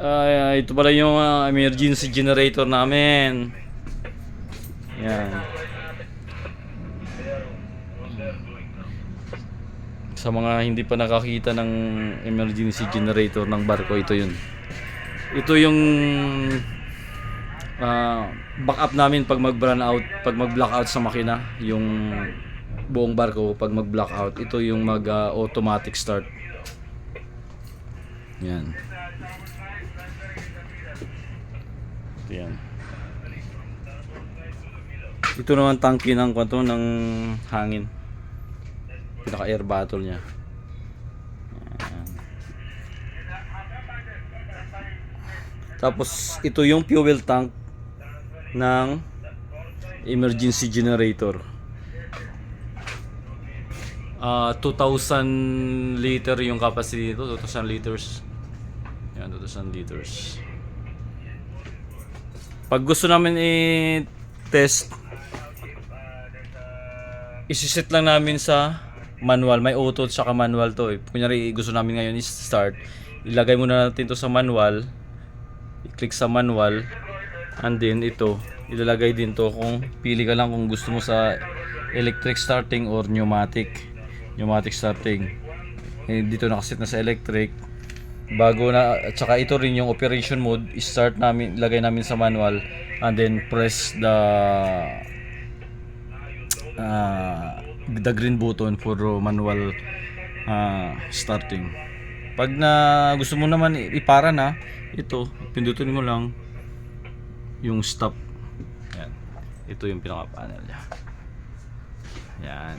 Ito pala yung emergency generator namin. Yan. Sa mga hindi pa nakakita ng emergency generator ng barko, ito yun. Ito yung backup namin pag mag-brown out, pag mag-blackout sa makina, yung buong barko pag mag-blackout, ito yung automatic start. Yan. Ito yan. Ito naman tangke ng kwanto ng hangin. Pinaka air bottle niya. Yan. Tapos ito yung fuel tank ng emergency generator. 2,000 liter yung capacity nito, 2,000 liters. Yan, 2,000 liters. Pag gusto namin i-test, isi-set lang namin sa manual. May auto at saka manual to. Kunyari gusto namin ngayon i-start, ilagay muna natin to sa manual. I-click sa manual, and then ito ilalagay din to, kung pili ka lang kung gusto mo sa electric starting or pneumatic starting. Dito nakaset na sa electric bago na, at saka ito rin yung operation mode. I-start namin, ilagay namin sa manual, and then press the green button for manual starting. Pag na gusto mo naman ipara na, ito pindutin mo lang yung stop. Yan. Ito yung pinaka panel niya. Yan.